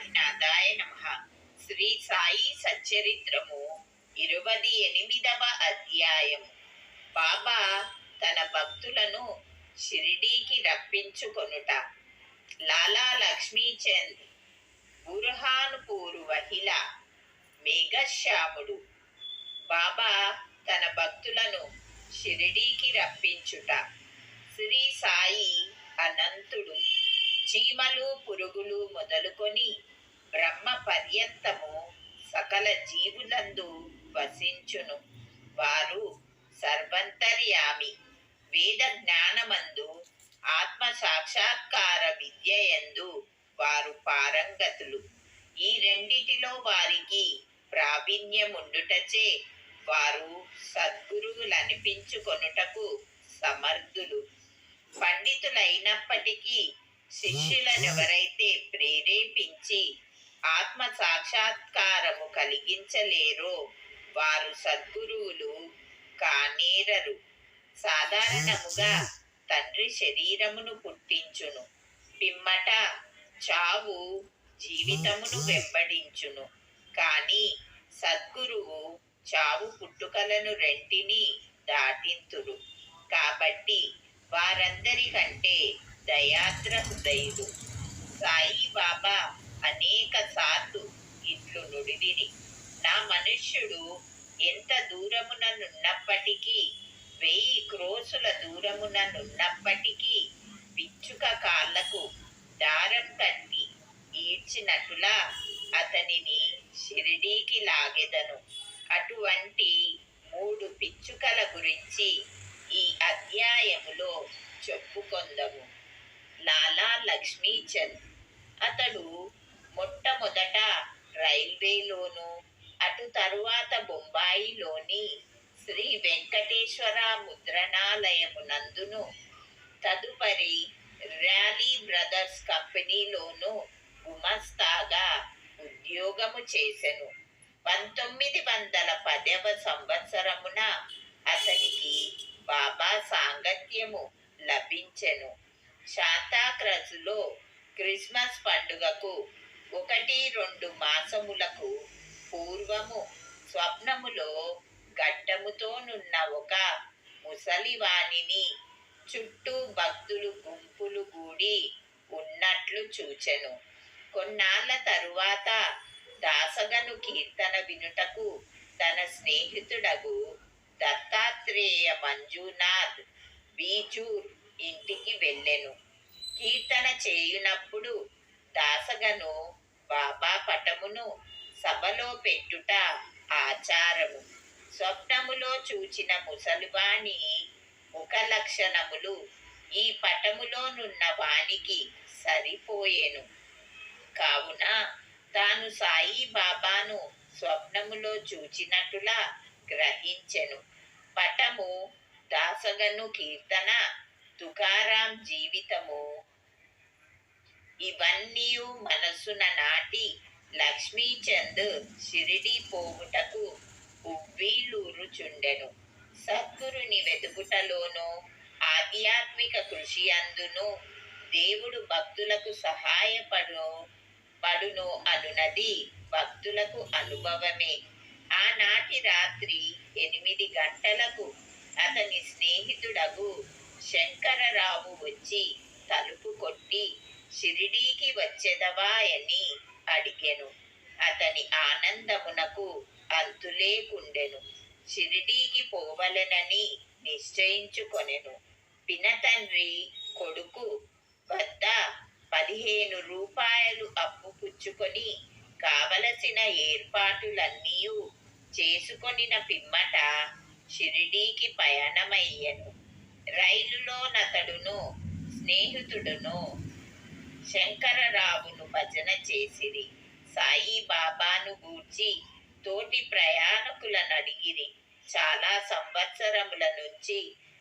సాయినాథాయ నమః. శ్రీ సాయి సచ్చరిత్రము 28వ అధ్యాయము. బాబా తన భక్తులను షిరిడీకి రప్పించుకొనుట. లాలా లక్ష్మీచంద్ బుర్హాన్పూర్ వహిలా మేఘశ్యాముడు. బాబా తన భక్తులను షిరిడీకి రప్పించుట. శ్రీ సాయి అనంతుడు. చీమలు పురుగులు మొదలుకొని బ్రహ్మ పర్యంతము సకల జీవులందు వసించును. వారు సర్వంతర్యామి. వేద జ్ఞానమందు ఆత్మ సాక్షాత్కార విద్యయందు వారు పారంగతులు. ఈ రెండిటిలో వారికి ప్రావీణ్యముండుటచే వారు సద్గురువులనిపించుకొనుటకు సమర్థులు. పండితులైనప్పటికీ శిష్యులనెవరైతే ప్రేరేపించి ఆత్మ సాక్షాత్కారము కలిగించలేరో వారు సద్గురువులు కానేరరు. సాధారణముగా తండ్రి శరీరమును పుట్టించును, పిమ్మట చావు జీవితమును వెంబడించును. కాని సద్గురువు చావు పుట్టుకలను రెంటిని దాటింతురు. కాబట్టి వారందరికంటే దయాద్ర హృదయుడు. సాయిబాబా అనేక సార్లు ఇట్లు నుడివిరి: నా మనుష్యుడు ఎంత దూరముననున్నప్పటికీ, 1000 క్రోసుల దూరముననున్నప్పటికీ పిచ్చుక కాళ్లకు దారం కట్టి ఈడ్చినట్టులా అతనిని షిరిడీకి లాగెదను. అటువంటి 3 పిచ్చుకల గురించి ఈ అధ్యాయములో చెప్పుకొందము. లాలా లక్ష్మీచంద్. అతడు మొట్టమొదట రైల్వేలోను, అటు తరువాత బొంబాయిలోని శ్రీ వెంకటేశ్వర ముద్రణాలయమునందును, తదుపరి ర్యాలీ బ్రదర్స్ కంపెనీలోను గుమస్తాగా ఉద్యోగము చేసెను. 1910వ సంవత్సరమున అతనికి బాబా సాంగత్యము లభించెను. శాంతాక్రజ్లో క్రిస్మస్ పండుగకు 1-2 మాసములకు పూర్వము స్వప్నములో గడ్డముతోనున్న ఒక ముసలివానిని చుట్టూ భక్తులు గుంపులు గూడి ఉన్నట్లు చూచెను. కొన్నాళ్ల తరువాత దాసగను కీర్తన వినుటకు తన స్నేహితుడగు దత్తాత్రేయ మంజునాథ్ బీజూర్ ఇంటికి వెళ్ళెను. కీర్తన చేయునప్పుడు దాసగను బాబా పటమును సభలో పెట్టుట ఆచారము. స్వప్నములో చూచిన ముసలివాని ముఖ లక్షణములు ఈ పటములోనున్న వానికి సరిపోయెను. కావున తాను సాయి బాబాను స్వప్నములో చూచినట్టులా గ్రహించెను. పటము, దాసగను కీర్తన, తుకారాం జీవితము ఇవన్నీ మనసున నాటి లక్ష్మీచంద్ షిరిడీ పోవుటకు ఉవ్విళ్ళూరుచుండెను. సద్గురుని వెతుకుటలోనూ ఆధ్యాత్మిక కృషి అందును దేవుడు భక్తులకు సహాయపడును అనునది భక్తులకు అనుభవమే. ఆనాటి రాత్రి 8 గంటలకు అతని స్నేహితుడగు శంకరరావు వచ్చి తలుపు కొట్టి షిరిడీకి వచ్చెదవా అని అడిగెను. అతని ఆనందమునకు అంతులేకుండెను. షిరిడీకి పోవలెనని నిశ్చయించుకొనెను. పినతండ్రి కొడుకు వద్ద 15 రూపాయలు అప్పు పుచ్చుకొని కావలసిన ఏర్పాటులన్నీ చేసుకొనిన పిమ్మట షిరిడీకి పయనమయ్యెను. రైలులోనతడును స్నేహితుడును శంకరరావును భజన చేసిరి. సాయిబాబాను గూర్చి తోటి ప్రయాణికులనడిగిరి. చాలా సంవత్సరముల నుంచి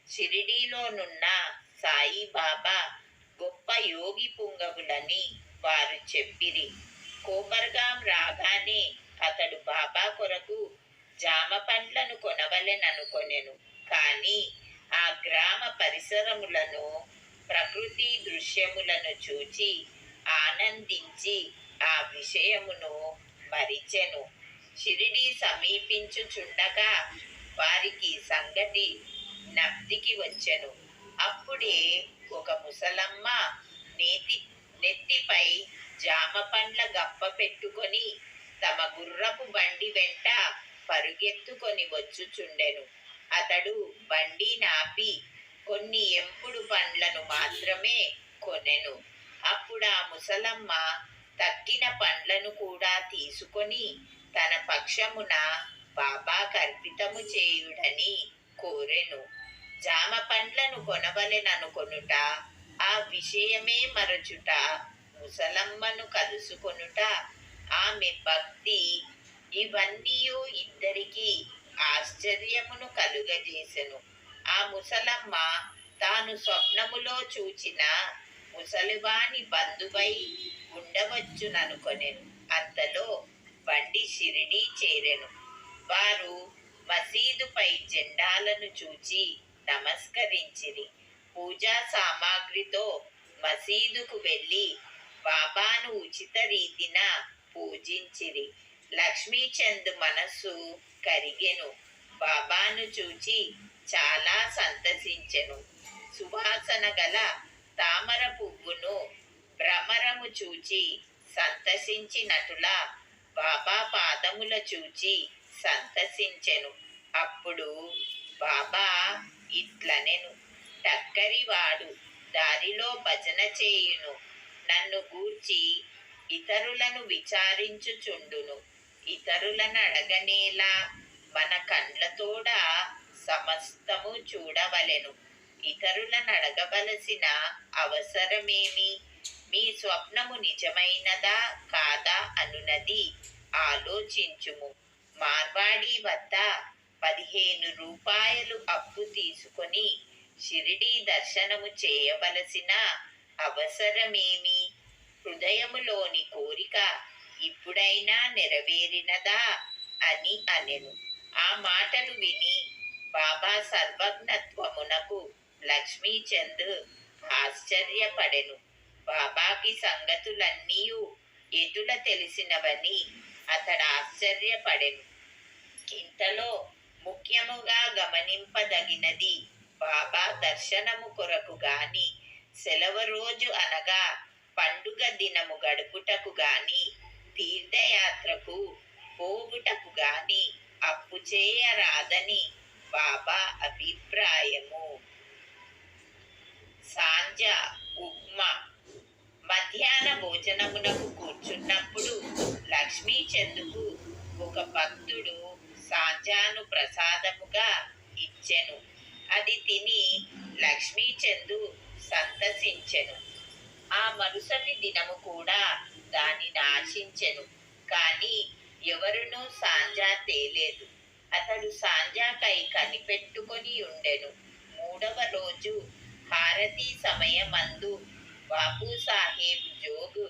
షిరిడీలోనున్న సాయిబాబా గొప్ప యోగి పుంగవులని వారు చెప్పిరి. కోపర్గాం రాగానే అతడు బాబా కొరకు జామ పండ్లను కొనవలెననుకొనెను. కాని ఆ గ్రామ పరిసరములను ప్రకృతి దృశ్యములను చూచి ఆనందించి ఆ విషయమును మరిచెను. షిరిడీ సమీపించుచుండగా వారికి సంగతి జ్ఞప్తికి వచ్చెను. అప్పుడే ఒక ముసలమ్మ నెత్తిపై జామ పండ్ల గంప పెట్టుకొని తమ గుర్రపు బండి వెంట పరుగెత్తుకొని వచ్చుచుండెను. అతడు బండి నాపి కొన్ని ఎంపుడు పండ్లను మాత్రమే కొనెను. అప్పుడా ముసలమ్మ తక్కిన పండ్లను కూడా తీసుకొని తన పక్షమున బాబా కర్పితము చేయుడని కోరెను. జామ పండ్లను కొనవలెననుకొనుట, ఆ విషయమే మరచుట, ముసలమ్మను కలుసుకొనుట, ఆమె భక్తి, ఇవన్నీయు ఇద్దరికి ఆశ్చర్యమును కలుగజేసెను. ఆ ముసలమ్మ తాను స్వప్నములో చూచిన ముసలివాని బంధువై ఉండవచ్చుననుకొనెను. అంతలో బండి షిరిడీ చేరెను. వారు మసీదుపై జెండాలను చూచి నమస్కరించిరి. పూజా సామాగ్రితో మసీదుకు వెళ్ళి బాబాను ఉచిత రీతిన పూజించిరి. లక్ష్మీచంద్ మనస్సు కరిగెను. బాబాను చూచి చాలా సంతసించెను. సువాసన గల తామర పువ్వును భ్రమరము చూచి సంతసించినటులా బాబా పాదముల చూచి సంతసించెను. అప్పుడు బాబా ఇట్లనెను, టక్కరివాడు దారిలో భజన చేయును, నన్ను గూర్చి ఇతరులను విచారించుచుండును. ఇతరులను అడగనేలా, మన కండ్లతోడ సమస్తము చూడవలెను. ఇతరులను అడగవలసిన అవసరమేమి? మీ స్వప్నము నిజమైనదా కాదా అనునది ఆలోచించుము. మార్వాడి వద్ద 15 రూపాయలు అప్పు తీసుకొని షిరిడీ దర్శనము చేయవలసిన అవసరమేమి? హృదయములోని కోరిక ఇప్పుడైనా నెరవేరినదా అని అనెను. ఆ మాటలు విని బాబా సర్వజ్ఞత్వమునకు లక్ష్మీచంద్ ఆశ్చర్యపడెను. బాబాకి సంగతులన్నీయు ఎటుల తెలిసినవని అతడు ఆశ్చర్యపడెను. ఇంతలో ముఖ్యముగా గమనింపదగినది, బాబా దర్శనము కొరకు గాని, సెలవు రోజు అనగా పండుగ దినము గడుపుటకు గాని, తీర్థయాత్రకు పోవుటకు గాని అప్పు చేయరాదని బాబా అభిప్రాయము. సాంజ ఉప్మా. మధ్యాహ్న భోజనమునకు కూర్చున్నప్పుడు లక్ష్మీచందుకు ఒక భక్తుడు సాంజాను ప్రసాదముగా ఇచ్చెను. అది తిని లక్ష్మీచందు సంతసించెను. ఆ మరుసటి దినము కూడా దానిని ఆశించెను. కాని ఎవరునూ సాంజా తేలేదు. అతడు సాంజాకై కనిపెట్టుకొని ఉండెను. 3వ రోజు హారతీ సమయమందు బాపు సాహెబ్ జోగు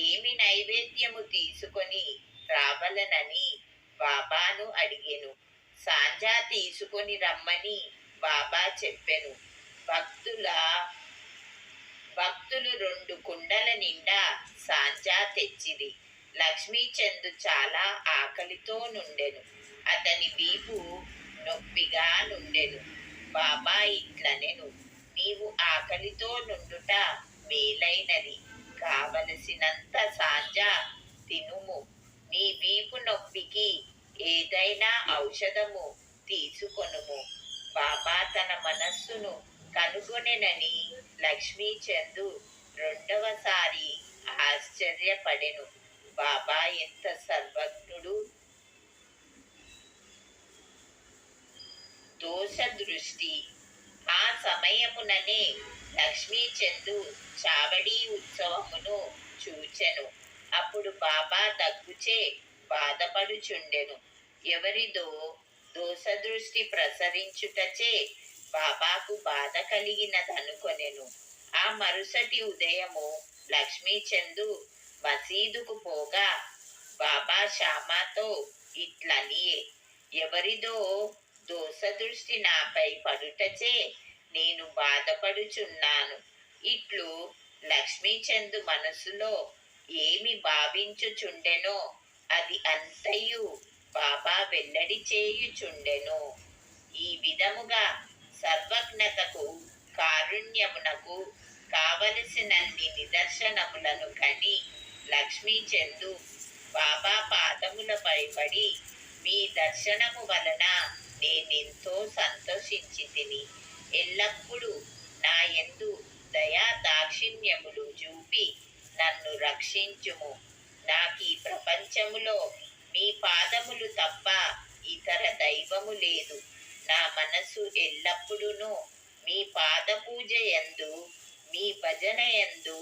ఏమి నైవేద్యము తీసుకొని రావలనని బాబాను అడిగెను. సాంజా తీసుకొని రమ్మని బాబా చెప్పెను. భక్తులు 2 కుండల నిండా సాంజా తెచ్చిరి. లక్ష్మీచంద్ చాలా ఆకలితో నుండెను. అతని వీపు నొప్పిగా నుండెను. బాబా ఇట్లనెను, నీవు ఆకలితో నుండుట మేలైనది. కావలసినంత సాంజా తినుము. నీ వీపు నొప్పికి ఏదైనా ఔషధము తీసుకొనుము. బాబా తన మనస్సును కనుగొనెనని లక్ష్మీచంద్ 2వసారి ఆశ్చర్యపడెను. బాబా ఎంత సర్వజ్ఞుడు! దోష దృష్టి. ఆ సమయముననే లక్ష్మీచంద్ చావడి ఉత్సవమును చూచెను. అప్పుడు బాబా దగ్గుచే బాధపడుచుండెను. ఎవరిదో దోషదృష్టి ప్రసరించుటచే బాబాకు బాధ కలిగినదనుకొనెను. ఆ మరుసటి ఉదయము లక్ష్మీచంద్ మసీదుకు పోగా బాబా శ్యామాతో ఇట్లనియే, ఎవరిదో దోషదృష్టి నాపై పడుటచే నేను బాధపడుచున్నాను. ఇట్లు లక్ష్మీచంద్ మనసులో ఏమి భావించుచుండెనో అది అంతయు బాబా వెల్లడి చేయుచుండెను. ఈ విధముగా సర్వజ్ఞతకు కారుణ్యమునకు కావలసినన్ని నిదర్శనములను కని లక్ష్మీచందు బాబా పాదములపై పడి, మీ దర్శనము వలన నేనెంతో సంతోషించి తిని, ఎల్లప్పుడూ నా యందు దయా దాక్షిణ్యములు చూపి నన్ను రక్షించుము. నాకీ ప్రపంచములో మీ పాదములు తప్ప ఇతర దైవము లేదు. నా మనసు ఎల్లప్పుడూ మీ పాద పూజ యందు మీ భజన యందు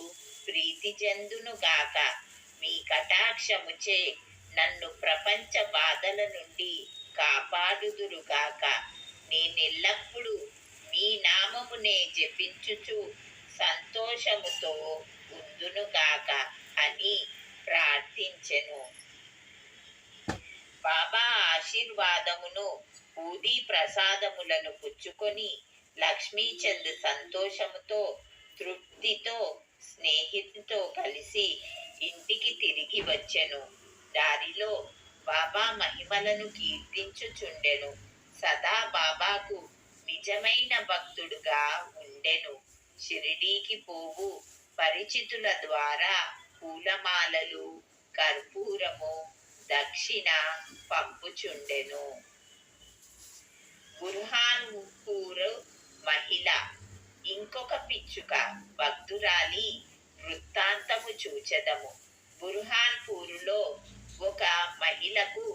ప్రీతి చెందును గాక. మీ కటాక్షముచే నన్ను ప్రపంచ బాధల నుండి కాపాడుదురుగాక. నేనెల్లప్పుడూ మీ నామమునే జపించుచు సంతోషముతో ఉందునుగాక అని ప్రార్థించెను. బాబా ఆశీర్వాదమును బూదీ ప్రసాదములను పుచ్చుకొని లక్ష్మీచంద్ సంతోషముతో తృప్తితో స్నేహితుతో కలిసి ఇంటికి తిరిగి వచ్చెను. దారిలో బాబా మహిమలను కీర్తించుచుండెను. సదా బాబాకు నిజమైన భక్తుడుగా ఉండెను. షిరిడీకి పోవు పరిచితుల ద్వారా పూలమాలలు, కర్పూరము, దక్షిణ పంపుచుండెను. బుర్హాన్పూర్ మహిళ ఇంకొక పిచ్చుక భక్తురాలి వృత్తాంతము చూచెదము. బుర్హాన్పూరులో ఒక మహిళకు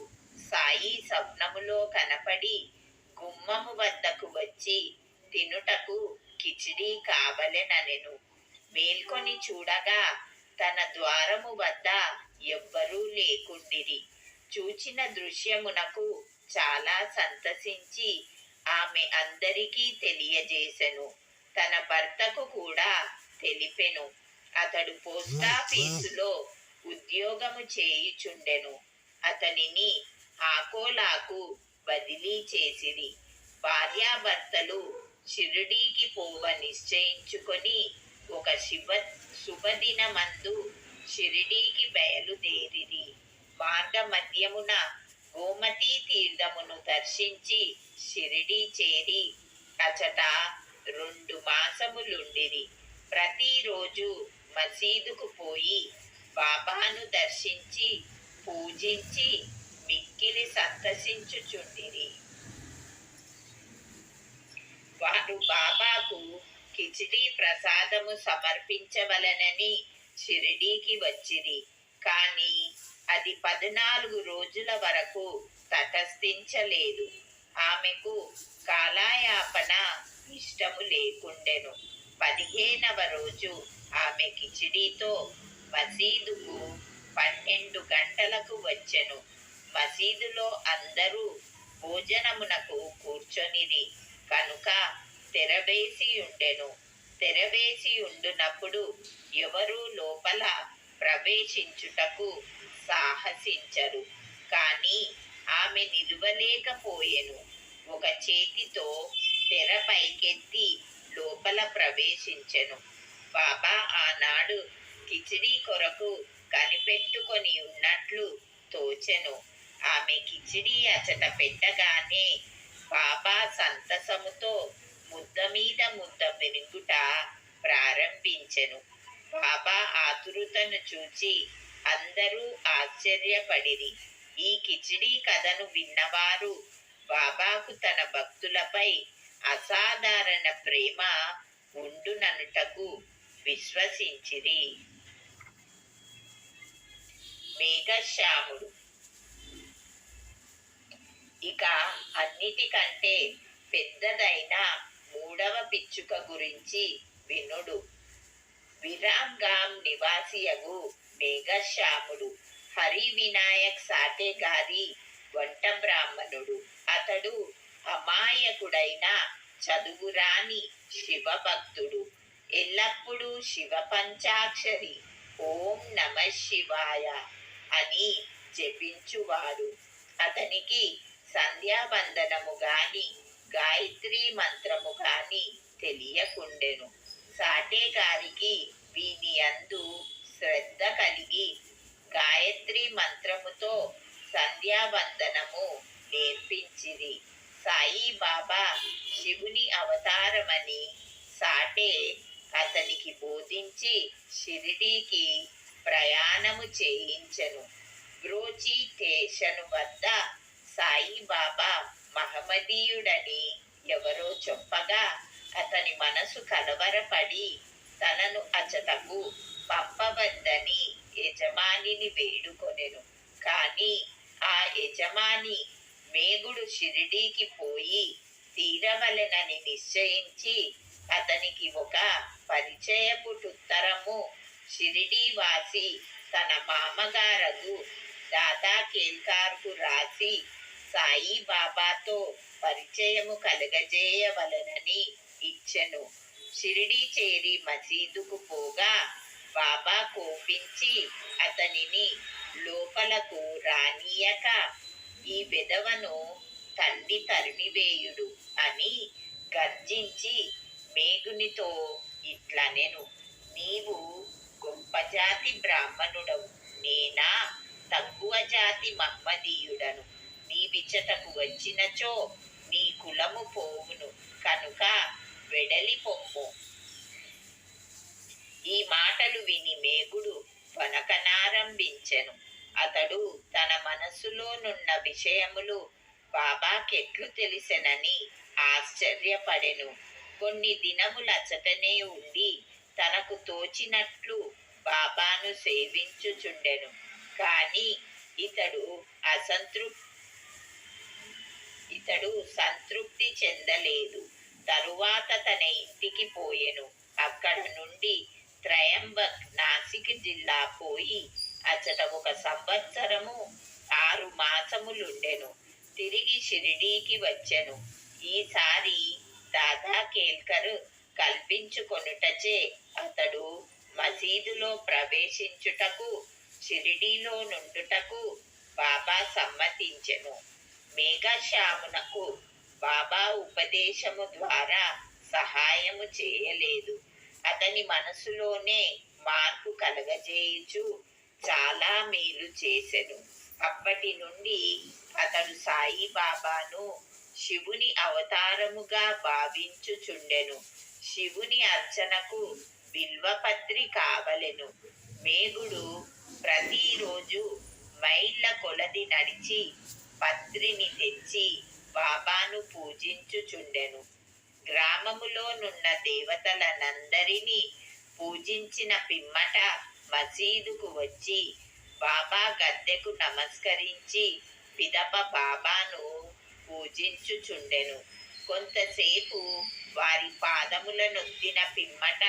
సాయి స్వప్నములో కనపడి గుమ్మము వద్దకు వచ్చి తినుటకు కిచిడీ కావలెననెను. మేల్కొని చూడగా తన ద్వారము వద్ద ఎవ్వరూ లేకుండిరి. చూచిన దృశ్యమునకు చాలా సంతసించి ఆమె అందరికీ తెలియజేసెను. తన భర్తకు కూడా తెలిపెను. అతడు పోస్టాఫీసులో ఉద్యోగము చేయుచుండెను. అతనిని ఆకోలాకు బదిలీ చేసిరి. భార్యాభర్తలు షిరిడీకి పోవ నిశ్చయించుకొని ఒక శుభదినమందు షిరిడీకి బయలుదేరిరి. మార్గ మధ్యమున గోమతీ తీర్థమును దర్శించి షిరిడీ చేరి అచట 2 మాసములుండిరి. ప్రతిరోజు మసీదుకు పోయి బాబాను దర్శించి పూజించి మిక్కిలి సంతసించుచుండిరి. వారు బాబాకు కిచిడీ ప్రసాదము సమర్పించవలనని షిరిడీకి వచ్చిరి. కాని అది 14 రోజుల వరకు తటస్థించలేదు. ఆమెకు కాలయాపన ఇష్టము లేకుండెను. 15వ రోజు ఆమె కిచిడీతో మసీదుకు 12 గంటలకు వచ్చెను. మసీదులో అందరూ భోజనమునకు కూర్చొనిరి కనుక తెరవేసి ఉండెను. తెరవేసి ఉండునప్పుడు ఎవరూ లోపల ప్రవేశించుటకు సాహసించరు. కాని ఆమె నిలువలేకపోయెను. ఒక చేతితో తెర పైకెత్తి లోపల ప్రవేశించెను. బాబా ఆనాడు కిచిడీ కొరకు కనిపెట్టుకొని ఉన్నట్లు తోచెను. ఆమె కిచిడీ అచట పెట్టగానే బాబా సంతసముతో ముద్ద మీద ముద్ద మింగుట ప్రారంభించెను. బాబా ఆతురతను చూచి అందరూ ఆశ్చర్యపడిరి. ఈ కిచిడీ కథను విన్నవారు బాబాకు తన భక్తులపై అసాధారణ ప్రేమ ఉండుననుటకు విశ్వసించిరి. మేఘశ్యాముడు ఇక అన్నిటికంటే పెద్దదైన 3వ పిచ్చుక గురించి వినుడు. విరాంగాం నివాసియగు మేఘశ్యాముడు హరి వినాయక్ సాటే గారి వంట బ్రాహ్మణుడు. అతడు అమాయకుడైన చదువురాని శివభక్తుడు. ఎల్లప్పుడూ శివ పంచాక్షరి ఓం నమ శివాయ అని జపించువాడు. అతనికి సంధ్యావందనము గాని గాయత్రీ మంత్రము గాని తెలియకుండెను. సాటే గారికి వీని యందు శ్రద్ధ కలిగి గాయత్రి మంత్రముతో సంధ్యావందనము నేర్పించిరి. సాయిబాబా శివుని అవతారమని సాటే అతనికి బోధించి షిరిడీకి ప్రయాణము చేయించెను. బ్రోచి స్టేషను వద్ద సాయిబాబా మహమ్మదీయుడని ఎవరో చెప్పగా అతని మనసు కలవరపడి తనను అచటకు పంపవద్దని యజమానిని వేడుకొనెను. కాని ఆ యజమాని మేగుడు షిరిడీకి పోయి తీరవలెనని నిశ్చయించి అతనికి ఒక పరిచయపుటుత్తరము షిరిడీవాసి తన మామగారగు దాదా కేల్కార్కు రాసి సాయిబాబాతో పరిచయము కలగజేయవలనని ఇచ్చెను. షిరిడీ చేరి మసీదుకు పోగా బాబా కోపించి అతనిని లోపలకు రానీయక ఈ విధవను తల్లి తరిమివేయుడు అని గర్జించి మేగునితో ఇట్లనెను. నీవు గొప్ప జాతి బ్రాహ్మణుడవు, నేనా తక్కువ జాతి మహ్మదీయుడను. నీ విచటకు వచ్చినచో నీ కులము పోవును కనుక వెడలి పొమ్ము. ఈ మాటలు విని మేగుడు వనకనారంభించెను. అతడు తన మనస్సులోనున్న విషయములు బాబాకెట్లు తెలిసెనని ఆశ్చర్యపడెను. కొన్ని దినములచటనే ఉండి తనకు తోచినట్లు బాబాను సేవించుచుండెను. కాని ఇతడు సంతృప్తి చెందలేదు. తరువాత తన ఇంటికి పోయెను. అక్కడ నుండి త్రయంబక్ నాసిక్ జిల్లా పోయి అచట 1 సంవత్సరము 6 మాసములుండెను. తిరిగి షిరిడీకి వచ్చెను. ఈసారి దాదా కేల్కర్ కల్పించుకొనుటచే అతడు మసీదులో ప్రవేశించుటకు షిరిడీలో నుండుటకు బాబా సమ్మతించెను. మేఘశ్యామునకు బాబా ఉపదేశము ద్వారా సహాయము చేయలేదు. అతని మనసులోనే మార్పు కలగజేయుచు చాలా మేలు చేసెను. అప్పటి నుండి అతడు సాయిబాబాను శివుని అవతారముగా భావించుచుండెను. శివుని అర్చనకు బిల్వపత్రి కావలెను. మేగుడు ప్రతిరోజు మైళ్ళ కొలది నడిచి పత్రిని తెచ్చి బాబాను పూజించుచుండెను. గ్రామములోనున్న దేవతలనందరినీ పూజించిన పిమ్మట మసీదుకు వచ్చి బాబా గద్దెకు నమస్కరించి పిదప బాబాను పూజించుచుండెను. కొంతసేపు వారి పాదములనొత్తిన పిమ్మట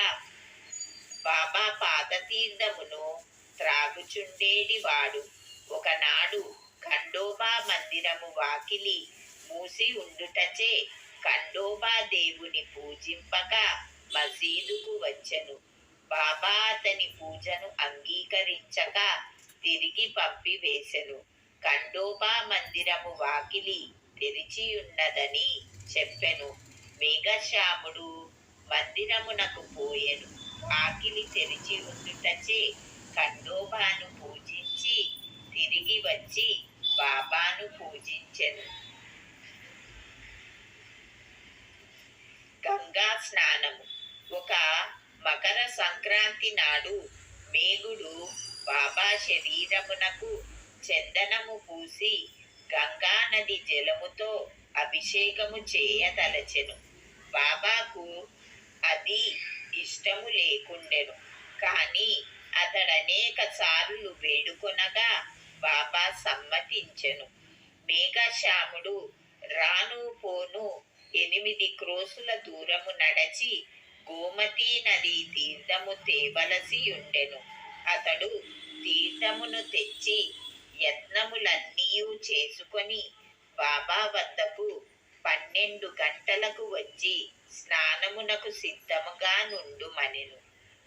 బాబా పాదతీర్థమును త్రాగుచుండేడివాడు. ఒకనాడు ఖండోబా మందిరము వాకిలి మూసి ఉండుటచే ఖండోబా దేవుని పూజింపక మసీదుకు వచ్చెను. బాబా అతని పూజను అంగీకరించక తిరిగి పంపివేశెను. ఖండోబా మందిరము వాకిలి తెరిచియున్నదని చెప్పెను. మేఘశ్యాముడు మందిరమునకు పోయెను. వాకిలి తెరిచి ఉండుటచే ఖండోబాను పూజించి తిరిగి వచ్చి బాబాను పూజించెను. గంగా స్నానము. ఒక మకర సంక్రాంతి నాడు మేగుడు బాబా శరీరమునకు చందనము పూసి గంగా నది జలముతో అభిషేకము చేయదలచెను. బాబాకు అది ఇష్టము లేకుండెను. కాని అతడనేక సార్లు వేడుకొనగా బాబా సమ్మతించెను. మేఘశ్యాముడు రాను పోను 8 క్రోసుల దూరము నడచి గోమతీ నదీ తీర్థము తేవలసి ఉండెను. అతడు తీర్థమును తెచ్చి యత్నములన్నీయూ చేసుకొని బాబా వద్దకు 12 గంటలకు వచ్చి స్నానమునకు సిద్ధముగా నుండుమనెను.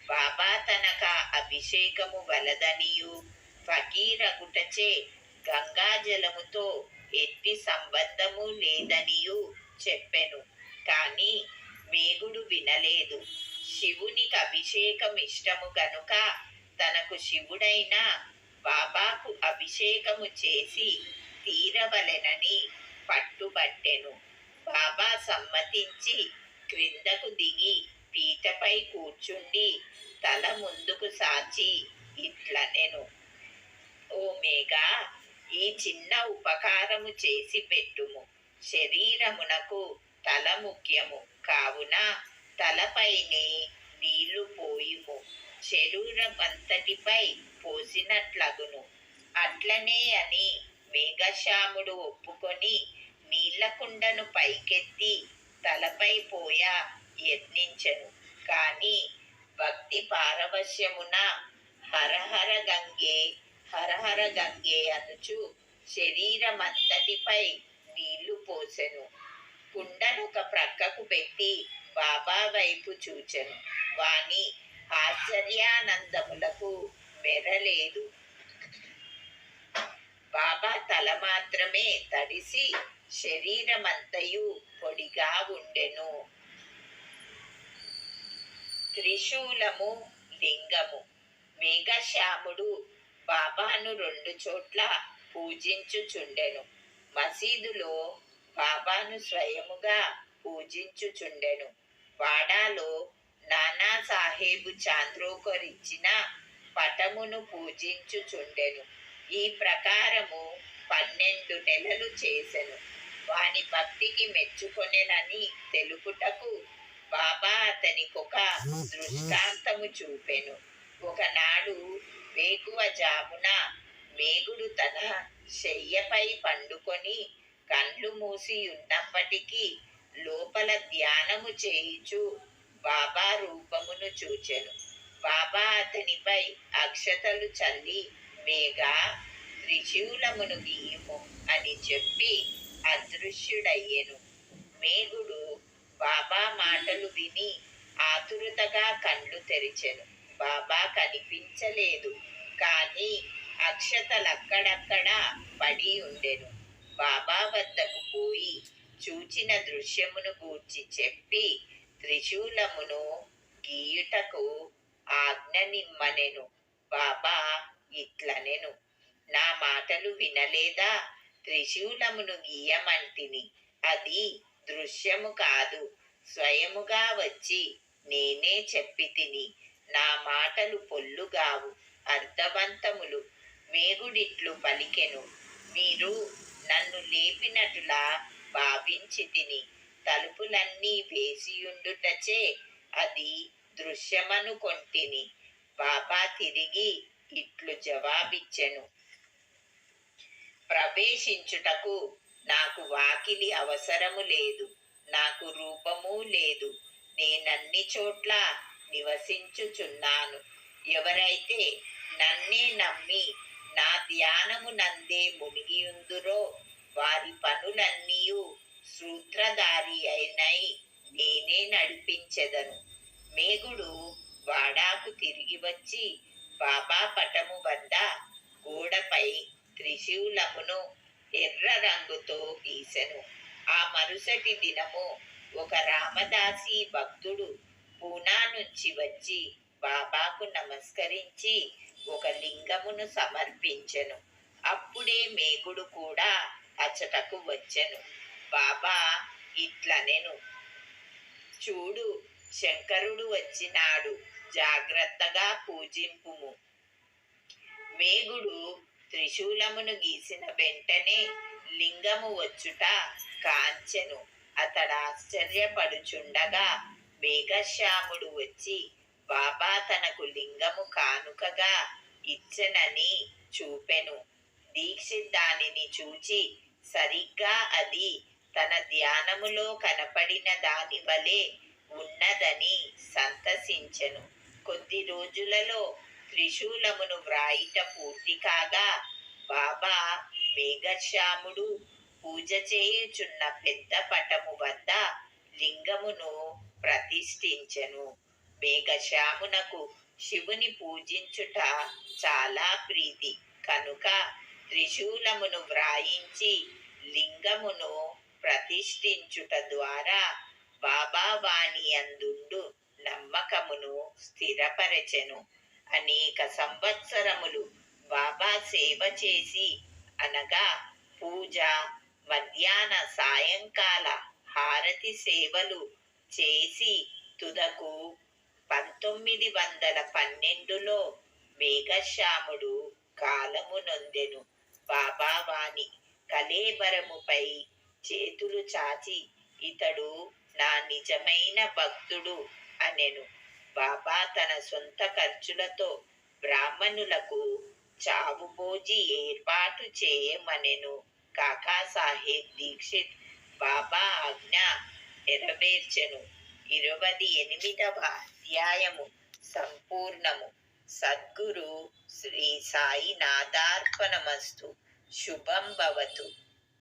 బాబా తనక అభిషేకము వలదనియు ఫకీరగుటచే గంగాజలముతో ఎట్టి సంబంధము లేదనియు చెప్పెను. కాని మేగుడు వినలేదు. శివునికి అభిషేకం ఇష్టము గనుక తనకు శివుడైన బాబాకు అభిషేకము చేసి తీరవలెనని పట్టుబట్టెను. బాబా సమ్మతించి క్రిందకు దిగి పీటపై కూర్చుండి తల ముందుకు సాచి ఇట్లనెను: ఓ మేఘా, ఈ చిన్న ఉపకారము చేసి పెట్టుము. శరీరమునకు తల ముఖ్యము కావున తలపైనే నీళ్లు పోయుము. శరీరమంతటిపై పోసినట్లగును. అట్లనే అని మేఘశ్యాముడు ఒప్పుకొని నీళ్లకుండను పైకెత్తి తలపై పోయ యత్నించెను. కాని భక్తి పారవశ్యమున హరహర గంగే హరహర గంగే అనుచు శరీరమంతటిపై నీళ్లు పోసెను. కుండనొక ప్రక్కకు పెట్టి బాబా వైపు చూచెను. వాని ఆశ్చర్యానందములకు మెరలేదు. బాబా తల మాత్రమే తడిసి శరీరమంతయు పొడిగా ఉండెను. త్రిశూలము, లింగము. మేఘశ్యాముడు బాబాను 2 చోట్ల పూజించుచుండెను. మసీదులో బాబాను స్వయముగా పూజించుచుండెను. వాడాలో నానాసాహెబు చాంద్రోకర్ ఇచ్చిన పటమును పూజించుచుండెను. ఈ ప్రకారము 12 నెలలు చేసెను. వాని భక్తికి మెచ్చుకొనెనని తెలుపుటకు బాబా అతనికొక దృష్టాంతము చూపెను. ఒకనాడు వేకువజామున మేఘుడు తన శయ్యపై పండుకొని కండ్లు మూసి ఉన్నప్పటికీ లోపల ధ్యానము చేయుచు బాబా రూపమును చూచెను. బాబా అతనిపై అక్షతలు చల్లి, మేఘా, త్రిశూలమును గీయుము అని చెప్పి అదృశ్యుడయ్యెను. మేఘుడు బాబా మాటలు విని ఆతురతగా కళ్ళు తెరిచెను. బాబా కనిపించలేదు. కానీ అక్షతలక్కడక్కడ పడి ఉండెను. బాబా వద్దకు పోయి చూచిన దృశ్యమును గూర్చి చెప్పి త్రిశూలమును గీయుటకు ఆజ్ఞనిమ్మనెను. బాబా ఇట్లనెను: నా మాటలు వినలేదా? త్రిశూలమును గీయమంటిని. అది దృశ్యము కాదు, స్వయముగా వచ్చి నేనే చెప్పితిని. నా మాటలు పొల్లుగావు, అర్థవంతములు. మేఘుడిట్లు పలికెను: మీరు నన్ను లేపినట్టులా భావించితిని. తలుపులన్నీ వేసియుండుటచే అది దృశ్యమనుకొంటిని. బాబా తిరిగి ఇట్లు జవాబిచ్చెను: ప్రవేశించుటకు నాకు వాకిలి అవసరము లేదు, నాకు రూపము లేదు. నేనన్ని చోట్ల నివసించుచున్నాను. ఎవరైతే నన్నే నమ్మి నా ధ్యానము నందే మునిగియుందురో వారి పనులన్నీయు సూత్రధారి అయినై నేనే నడిపించెదను. మేఘుడు వాడాకు తిరిగి వచ్చి బాబా పటము వద్ద గోడపై త్రిశూలమును ఎర్ర రంగుతో గీసెను. ఆ మరుసటి దినము ఒక రామదాసి భక్తుడు పూనా నుంచి వచ్చి బాబాకు నమస్కరించి ఒక లింగమును సమర్పించెను. అప్పుడే మేఘుడు కూడా అచటకు వచ్చెను. బాబా ఇట్లనెను: చూడు, శంకరుడు వచ్చినాడు, జాగ్రత్తగా పూజింపుము. మేఘుడు త్రిశూలమును గీసిన వెంటనే లింగము వచ్చుట కాంచెను. అతడాశ్చర్యపడుచుండగా మేఘశ్యాముడు వచ్చి బాబా తనకు లింగము కానుకగా ఇచ్చెనని చూపెను. దీక్షిత్ దానిని చూచి సరిగ్గా అది తన ధ్యానములో కనపడిన దాని వలె ఉన్నదని సంతసించెను. కొద్ది రోజులలో త్రిశూలమును వ్రాయిట పూర్తి కాగా బాబా మేఘశ్యాముడు పూజ చేయుచున్న పెద్ద పటము వద్ద లింగమును ప్రతిష్ఠించెను. మేఘశ్యామునకు శివుని పూజించుట చాలా ప్రీతి కనుక త్రిశూలమును వ్రాయించి లింగమును ప్రతిష్ఠించుట ద్వారా బాబా వాణి అందుండు నమ్మకమును స్థిరపరచెను. అనేక సంవత్సరములు బాబా సేవ చేసి, అనగా పూజ, మధ్యాహ్న సాయంకాల హారతి సేవలు చేసి తుదకు 1912లో మేఘశ్యాముడు కాలము నొందెను. బాబా వాణి కళేబరముపై చేతులు చాచి, ఇతడు నా నిజమైన భక్తుడు అనెను. బాబా తన సొంత ఖర్చులతో బ్రాహ్మణులకు చావుబోజి ఏర్పాటు చేయమనెను. కాకాసాహెబ్ దీక్షిత్ బాబా ఆజ్ఞ నెరవేర్చెను. 28వ అధ్యాయము సంపూర్ణము. సద్గురు శ్రీ సాయినాథార్పణమస్తు. శుభం భవతు.